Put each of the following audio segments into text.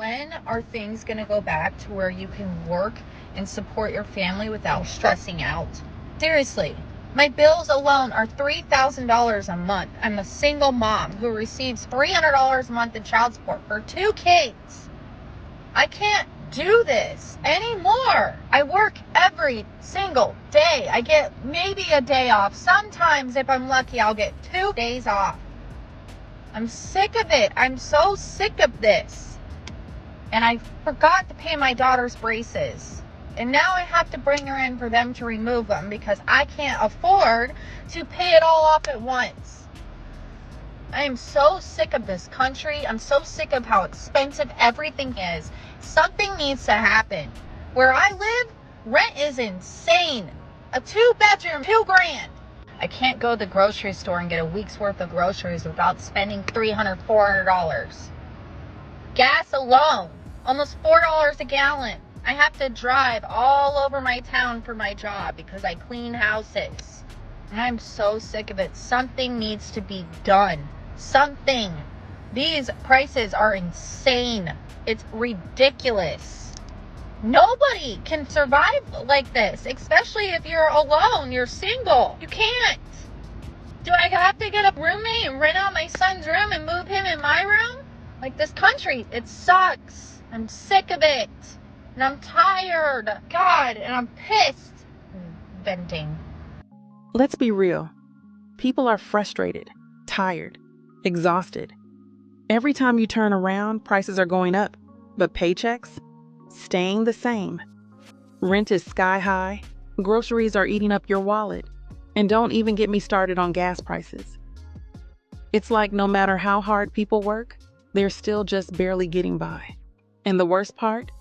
When are things going to go back to where you can work and support your family without stressing out? Seriously, my bills alone are $3,000 a month. I'm a single mom who receives $300 a month in child support for 2 kids. I can't do this anymore. I work every single day. I get maybe a day off. Sometimes, if I'm lucky, I'll get 2 days off. I'm sick of it. I'm so sick of this. And I forgot to pay my daughter's braces. And now I have to bring her in for them to remove them because I can't afford to pay it all off at once. I am so sick of this country. I'm so sick of how expensive everything is. Something needs to happen. Where I live, rent is insane. A 2-bedroom, $2,000. I can't go to the grocery store and get a week's worth of groceries without spending $300, $400. Gas alone, almost $4 a gallon. I have to drive all over my town for my job because I clean houses. And I'm so sick of it. Something needs to be done. Something. These prices are insane. It's ridiculous. Nobody can survive like this, especially if you're alone, you're single. You can't. Do I have to get a roommate and rent out my son's room and move him in my room? Like, this country, it sucks. I'm sick of it. And I'm tired. God, and I'm pissed. I'm venting. Let's be real. People are frustrated, tired, exhausted. Every time you turn around, prices are going up, but paychecks? Staying the same. Rent is sky high, groceries are eating up your wallet, and don't even get me started on gas prices. It's like no matter how hard people work, they're still just barely getting by. And the worst part?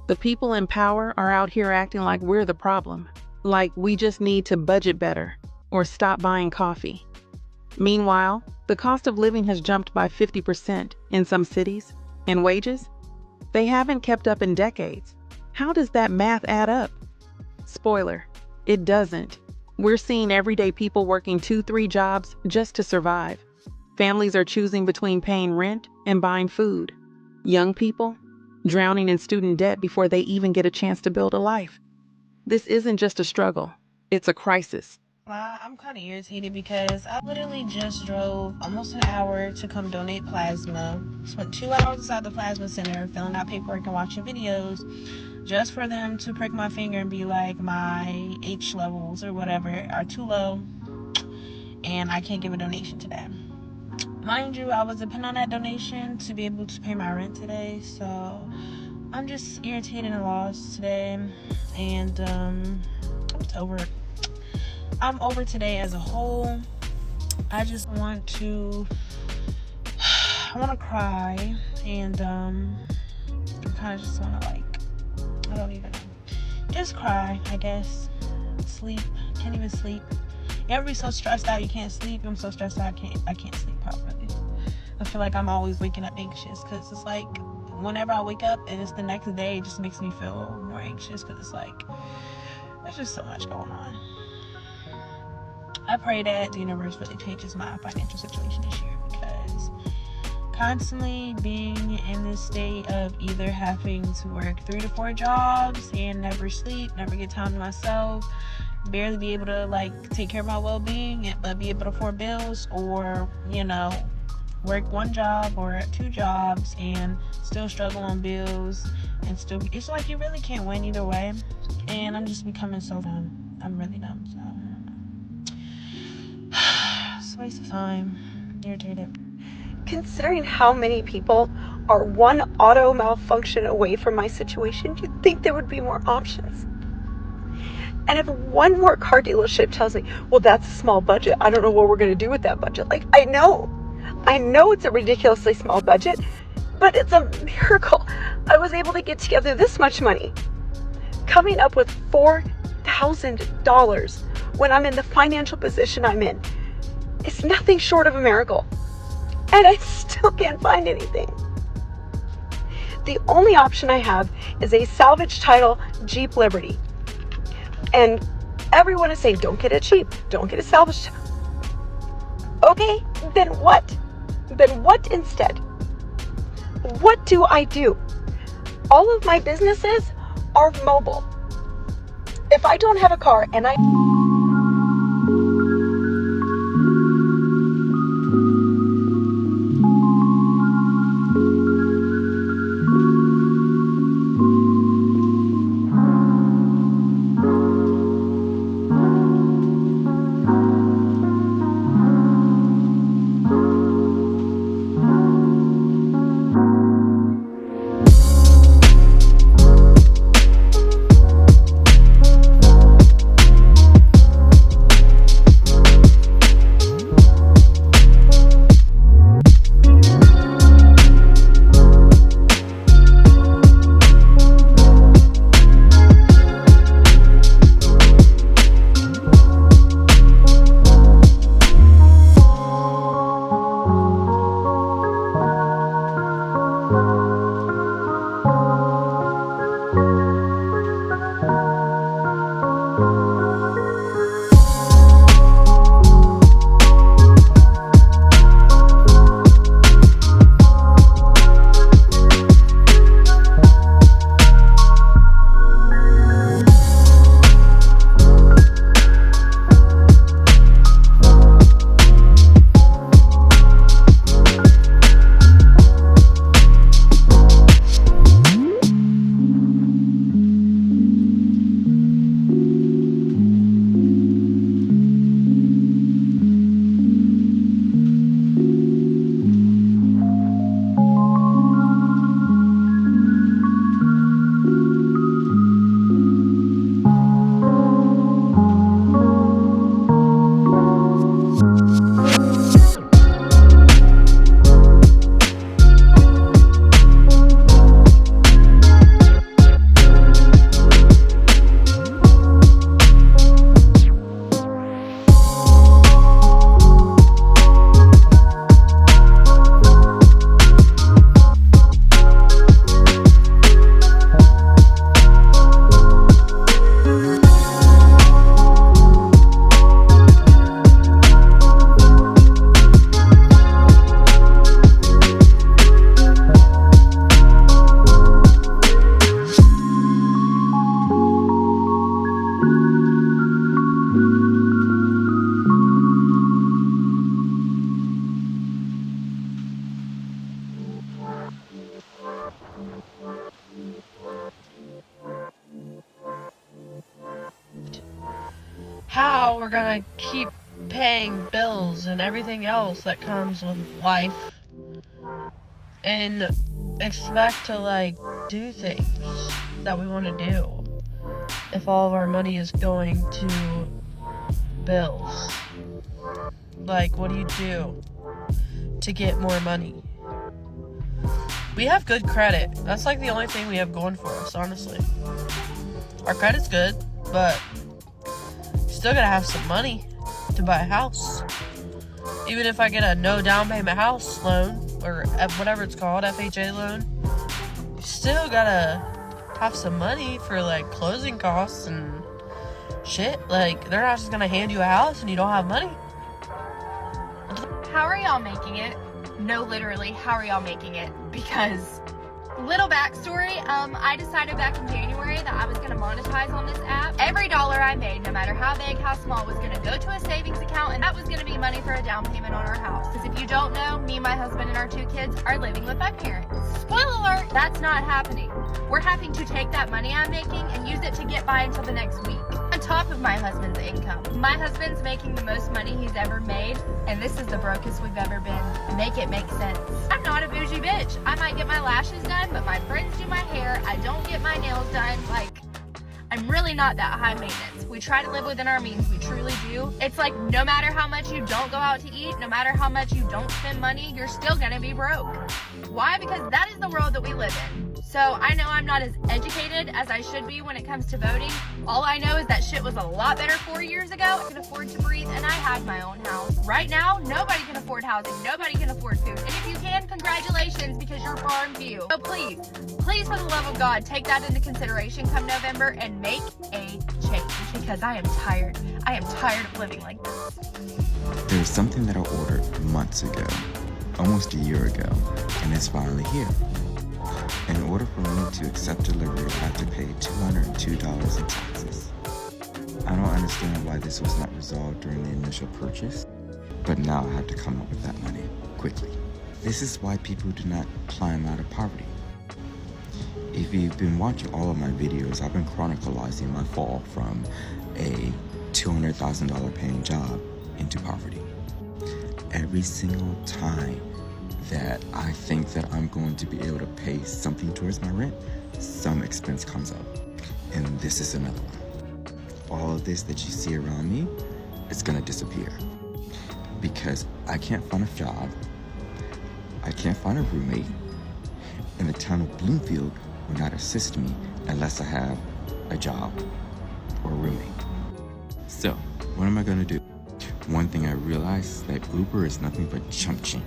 The people in power are out here acting like we're the problem, like we just need to budget better or stop buying coffee. Meanwhile, the cost of living has jumped by 50% in some cities, and wages? They haven't kept up in decades. How does that math add up? Spoiler, it doesn't. We're seeing everyday people working 2-3 jobs just to survive. Families are choosing between paying rent and buying food. Young people drowning in student debt before they even get a chance to build a life. This isn't just a struggle, it's a crisis. I'm kind of irritated because I literally just drove almost an hour to come donate plasma. Spent 2 hours inside the plasma center filling out paperwork and watching videos just for them to prick my finger and be like, my H levels or whatever are too low and I can't give a donation today. Mind you, I was depending on that donation to be able to pay my rent today, so I'm just irritated and lost today, and I'm over today as a whole. I just want to cry, and I kind of just want to, I don't even know, just cry, I guess. Sleep, can't even sleep. You ever be so stressed out you can't sleep? I'm so stressed out I can't sleep properly. I feel like I'm always waking up anxious because it's like whenever I wake up and it's the next day, it just makes me feel more anxious because it's like there's just so much going on. I pray that the universe really changes my financial situation this year because constantly being in this state of either having to work 3 to 4 jobs and never sleep, never get time to myself, barely be able to take care of my well-being but be able to afford bills, or work 1 job or 2 jobs and still struggle on bills, and still it's like you really can't win either way, and I'm just becoming so dumb. I'm really dumb, so it's a waste of time. Irritated. Considering how many people are one auto malfunction away from my situation, you'd think there would be more options. And if one more car dealership tells me, well, that's a small budget, I don't know what we're going to do with that budget. I know it's a ridiculously small budget, but it's a miracle I was able to get together this much money. Coming up with $4,000 when I'm in the financial position I'm in is nothing short of a miracle. And I still can't find anything. The only option I have is a salvage title Jeep Liberty. And everyone is saying, don't get it cheap, don't get a salvage. Okay, then what? Then what instead? What do I do? All of my businesses are mobile. If I don't have a car and I how we're gonna keep paying bills and everything else that comes with life and expect to like do things that we want to do if all of our money is going to bills. Like, what do you do to get more money? We have good credit. That's like the only thing we have going for us, honestly. Our credit's good, but still gotta have some money to buy a house. Even if I get a no down payment house loan, or whatever it's called, FHA loan, you still gotta have some money for like closing costs and shit. Like, they're not just gonna hand you a house and you don't have money. How are y'all making it? No, literally, how are y'all making it? Because, little backstory, I decided back in January that I was going to monetize on this app. Every dollar I made, no matter how big, how small, was going to go to a savings account, and that was going to be money for a down payment on our house. Because if you don't know, me, my husband, and our 2 kids are living with my parents. Spoiler alert, that's not happening. We're having to take that money I'm making and use it to get by until the next week, on top of my husband's income. My husband's making the most money he's ever made, and this is the brokest we've ever been. Make it make sense. I'm not a bougie bitch. I might get my lashes done, but my friends do my hair. I don't get my nails done. Like, I'm really not that high maintenance. We try to live within our means. We truly do. It's like, no matter how much you don't go out to eat, no matter how much you don't spend money, you're still gonna be broke. Why? Because that is the world that we live in. So I know I'm not as educated as I should be when it comes to voting. All I know is that shit was a lot better 4 years ago. I can afford to breathe, and I have my own house. Right now, nobody can afford housing. Nobody can afford food. And if you can, congratulations, because you're far and few. So please, please, for the love of God, take that into consideration come November and make a change, because I am tired. I am tired of living like this. There's something that I ordered months ago, almost a year ago, and it's finally here. In order for me to accept delivery, I have to pay $202 in taxes. I don't understand why this was not resolved during the initial purchase, but now I have to come up with that money quickly. This is why people do not climb out of poverty. If you've been watching all of my videos, I've been chronicalizing my fall from a $200,000 paying job into poverty. Every single time that I think that I'm going to be able to pay something towards my rent, some expense comes up. And this is another one. All of this that you see around me, it's gonna disappear. Because I can't find a job, I can't find a roommate, and the town of Bloomfield will not assist me unless I have a job or a roommate. So, what am I gonna do? One thing I realized is that Uber is nothing but chump change.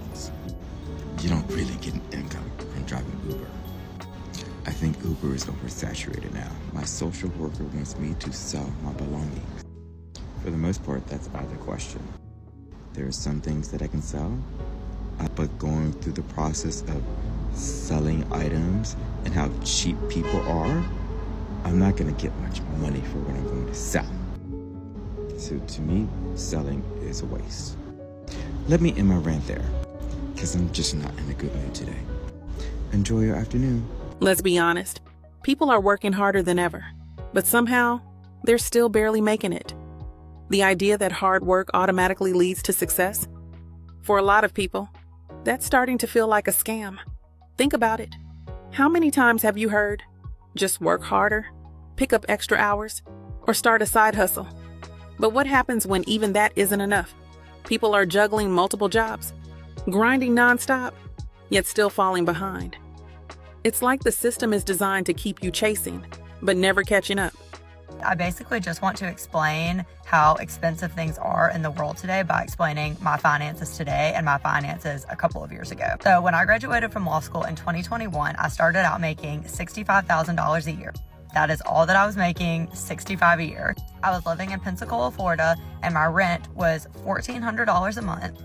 You don't really get an income from driving Uber. I think Uber is oversaturated now. My social worker wants me to sell my belongings. For the most part, that's out of the question. There are some things that I can sell, but going through the process of selling items and how cheap people are, I'm not gonna get much money for what I'm going to sell. So to me, selling is a waste. Let me end my rant there, because I'm just not in a good mood today. Enjoy your afternoon. Let's be honest. People are working harder than ever, but somehow they're still barely making it. The idea that hard work automatically leads to success? For a lot of people, that's starting to feel like a scam. Think about it. How many times have you heard, just work harder, pick up extra hours, or start a side hustle? But what happens when even that isn't enough? People are juggling multiple jobs, grinding nonstop, yet still falling behind. It's like the system is designed to keep you chasing, but never catching up. I basically just want to explain how expensive things are in the world today by explaining my finances today and my finances a couple of years ago. So when I graduated from law school in 2021, I started out making $65,000 a year. That is all that I was making, $65,000 a year. I was living in Pensacola, Florida, and my rent was $1,400 a month,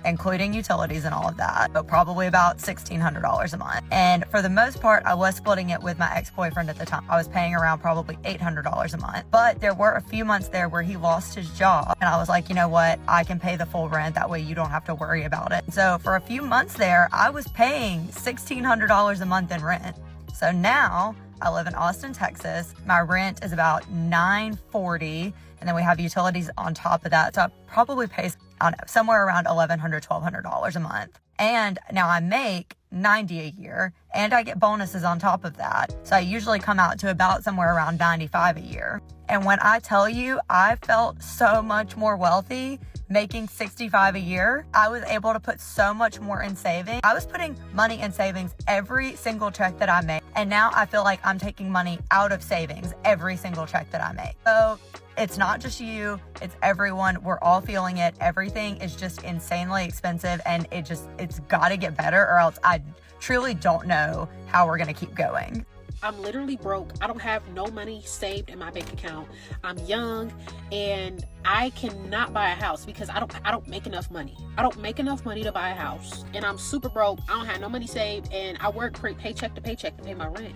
including utilities and all of that, but probably about $1,600 a month. And for the most part, I was splitting it with my ex-boyfriend at the time. I was paying around probably $800 a month. But there were a few months there where he lost his job. And I was like, you know what? I can pay the full rent. That way you don't have to worry about it. So for a few months there, I was paying $1,600 a month in rent. So now I live in Austin, Texas. My rent is about $940, and then we have utilities on top of that. So I probably pay, I don't know, somewhere around $1,100, $1,200 a month. And now I make $90 a year, and I get bonuses on top of that. So I usually come out to about somewhere around $95 a year. And when I tell you, I felt so much more wealthy making $65 a year. I was able to put so much more in savings. I was putting money in savings every single check that I made. And now I feel like I'm taking money out of savings every single check that I make. So it's not just you, it's everyone. We're all feeling it. Everything is just insanely expensive, and it's got to get better, or else I truly don't know how we're going to keep going. I'm literally broke. I don't have no money saved in my bank account. I'm young and I cannot buy a house because I don't make enough money. I don't make enough money to buy a house, and I'm super broke. I don't have no money saved, and I work paycheck to paycheck to pay my rent.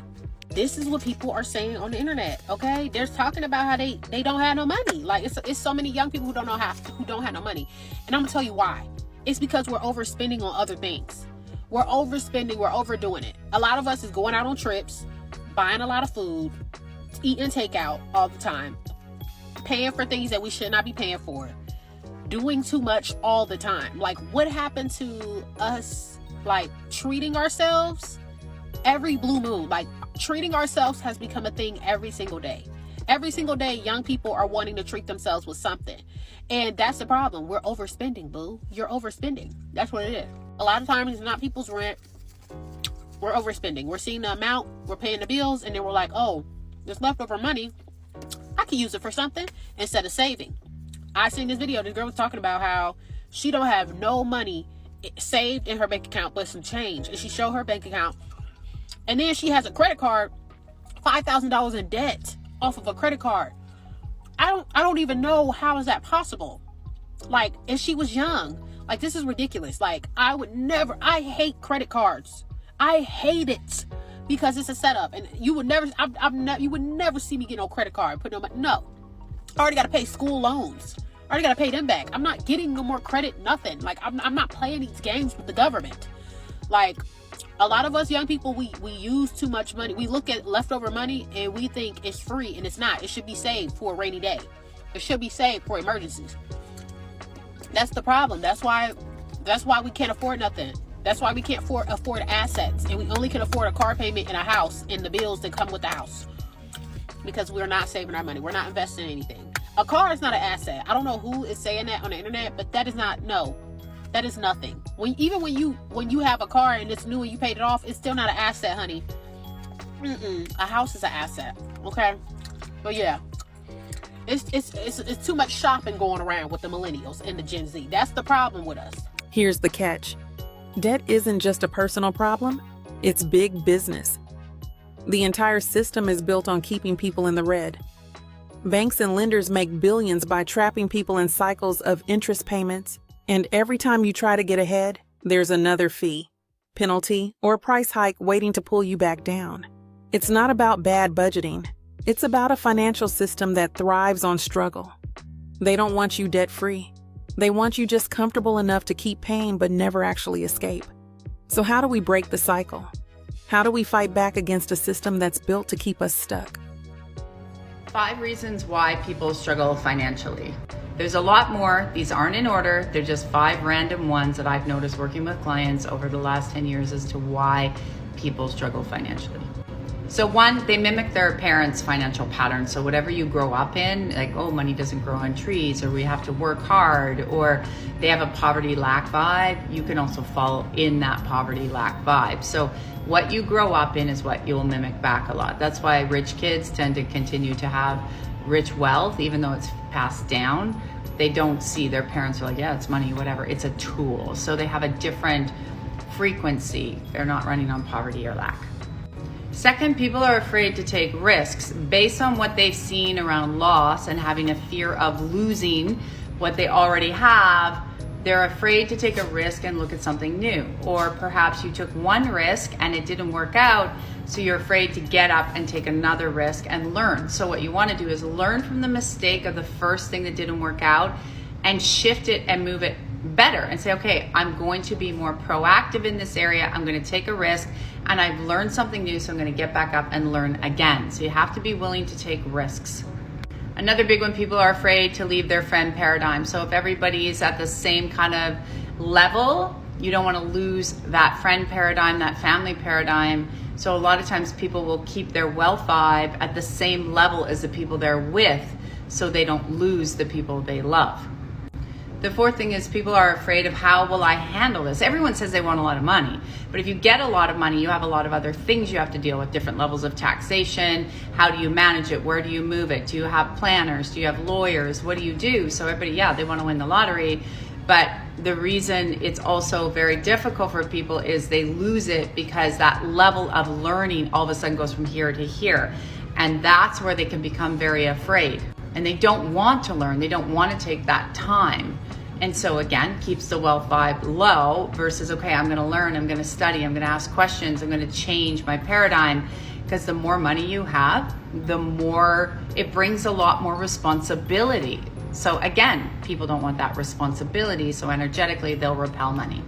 This is what people are saying on the internet, okay? They're talking about how they don't have no money. Like, it's so many young people who don't have no money. And I'm gonna tell you why. It's because we're overspending on other things. We're overspending, we're overdoing it. A lot of us is going out on trips, buying a lot of food, eating takeout all the time, paying for things that we should not be paying for, doing too much all the time. Like, what happened to us, like, treating ourselves every blue moon? Like, treating ourselves has become a thing every single day. Every single day, young people are wanting to treat themselves with something. And that's the problem. We're overspending, boo. You're overspending. That's what it is. A lot of times, it's not people's rent. We're overspending. We're seeing the amount, we're paying the bills, and then we're like, oh, this leftover money, I can use it for something instead of saving. I seen this video. This girl was talking about how she don't have no money saved in her bank account but some change. And she showed her bank account. And then she has a credit card, $5,000 in debt off of a credit card. I don't even know how is that possible. Like, and she was young. Like, this is ridiculous. Like, I hate credit cards. I hate it because it's a setup. And you would never, you would never see me get no credit card, put no money. No, I already got to pay school loans. I already got to pay them back. I'm not getting no more credit, nothing. Like, I'm not playing these games with the government. Like, a lot of us young people, we use too much money. We look at leftover money and we think it's free, and it's not. It should be saved for a rainy day. It should be saved for emergencies. That's the problem. That's why we can't afford nothing. That's why we can't afford assets, and we only can afford a car payment and a house and the bills that come with the house, because we're not saving our money. We're not investing in anything. A car is not an asset. I don't know who is saying that on the internet, but that is not, no. That is nothing. When you have a car and it's new and you paid it off, it's still not an asset, honey. A house is an asset. Okay? But yeah. It's too much shopping going around with the millennials and the Gen Z. That's the problem with us. Here's the catch. Debt isn't just a personal problem, it's big business. The entire system is built on keeping people in the red. Banks and lenders make billions by trapping people in cycles of interest payments, and every time you try to get ahead, there's another fee, penalty, or price hike waiting to pull you back down. It's not about bad budgeting. It's about a financial system that thrives on struggle. They don't want you debt-free. They want you just comfortable enough to keep paying but never actually escape. So how do we break the cycle? How do we fight back against a system that's built to keep us stuck? 5 reasons why people struggle financially. There's a lot more. These aren't in order. They're just 5 random ones that I've noticed working with clients over the last 10 years as to why people struggle financially. So 1, they mimic their parents' financial patterns. So whatever you grow up in, like, oh, money doesn't grow on trees, or we have to work hard, or they have a poverty lack vibe, you can also fall in that poverty lack vibe. So what you grow up in is what you'll mimic back a lot. That's why rich kids tend to continue to have rich wealth, even though it's passed down. They don't see their parents are like, yeah, it's money, whatever. It's a tool. So they have a different frequency. They're not running on poverty or lack. 2nd, people are afraid to take risks based on what they've seen around loss and having a fear of losing what they already have. They're afraid to take a risk and look at something new. Or perhaps you took one risk and it didn't work out, so you're afraid to get up and take another risk and learn. So what you want to do is learn from the mistake of the first thing that didn't work out and shift it and move it better and say, okay, I'm going to be more proactive in this area. I'm going to take a risk, and I've learned something new, so I'm going to get back up and learn again. So you have to be willing to take risks. Another big one, people are afraid to leave their friend paradigm. So if everybody is at the same kind of level, you don't want to lose that friend paradigm, that family paradigm. So a lot of times people will keep their wealth vibe at the same level as the people they're with, so they don't lose the people they love. The 4th thing is people are afraid of, how will I handle this? Everyone says they want a lot of money, but if you get a lot of money, you have a lot of other things you have to deal with, different levels of taxation. How do you manage it? Where do you move it? Do you have planners? Do you have lawyers? What do you do? So everybody, yeah, they want to win the lottery, but the reason it's also very difficult for people is they lose it because that level of learning all of a sudden goes from here to here. And that's where they can become very afraid. And they don't want to learn. They don't want to take that time. And so again, keeps the wealth vibe low versus, okay, I'm going to learn, I'm going to study, I'm going to ask questions, I'm going to change my paradigm. Because the more money you have, the more it brings a lot more responsibility. So again, people don't want that responsibility. So energetically, they'll repel money.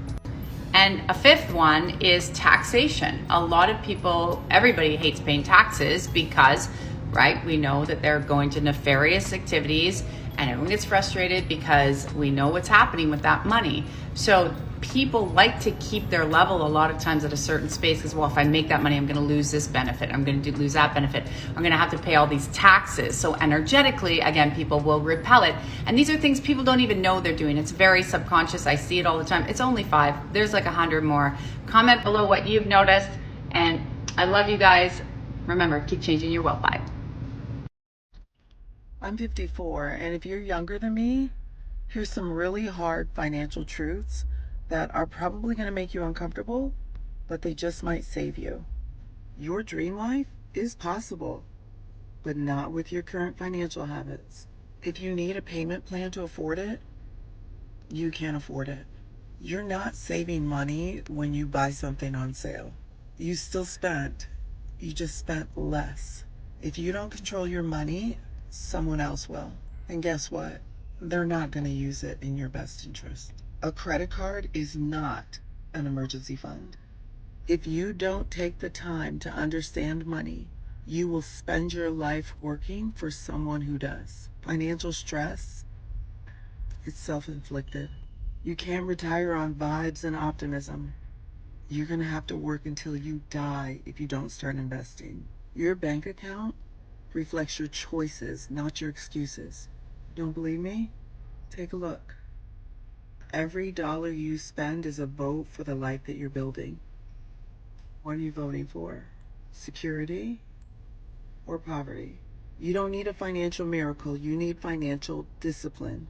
And a 5th one is taxation. A lot of people, everybody hates paying taxes because, right, we know that they're going to nefarious activities, and everyone gets frustrated because we know what's happening with that money. So people like to keep their level a lot of times at a certain space because, well, if I make that money, I'm going to lose this benefit. I'm going to lose that benefit. I'm going to have to pay all these taxes. So energetically, again, people will repel it. And these are things people don't even know they're doing. It's very subconscious. I see it all the time. It's only 5. There's like 100 more. Comment below what you've noticed. And I love you guys. Remember, keep changing your wealth vibe. I'm 54, and if you're younger than me, here's some really hard financial truths that are probably going to make you uncomfortable, but they just might save you. Your dream life is possible, but not with your current financial habits. If you need a payment plan to afford it, you can't afford it. You're not saving money when you buy something on sale. You still spent You just spent less. If you don't control your money, someone else will. And guess what? They're not going to use it in your best interest. A credit card is not an emergency fund. If you don't take the time to understand money, you will spend your life working for someone who does. Financial stress is self-inflicted. You can't retire on vibes and optimism. You're going to have to work until you die if you don't start investing. Your bank account reflects your choices, not your excuses. Don't believe me? Take a look. Every dollar you spend is a vote for the life that you're building. What are you voting for? Security or poverty? You don't need a financial miracle. You need financial discipline.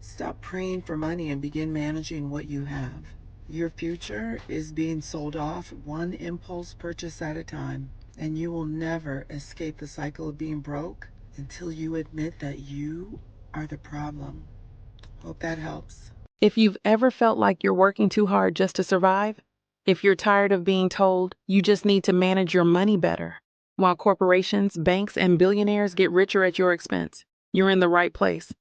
Stop praying for money and begin managing what you have. Your future is being sold off one impulse purchase at a time, and you will never escape the cycle of being broke until you admit that you are the problem. Hope that helps. If you've ever felt like you're working too hard just to survive, if you're tired of being told you just need to manage your money better, while corporations, banks, and billionaires get richer at your expense, you're in the right place.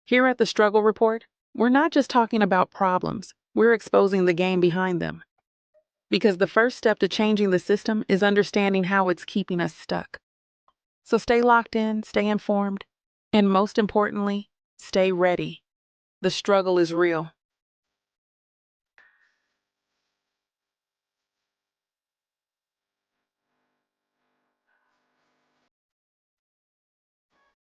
Here at the Struggle Report, we're not just talking about problems, we're exposing the game behind them. Because the first step to changing the system is understanding how it's keeping us stuck. So stay locked in, stay informed, and most importantly, stay ready. The struggle is real.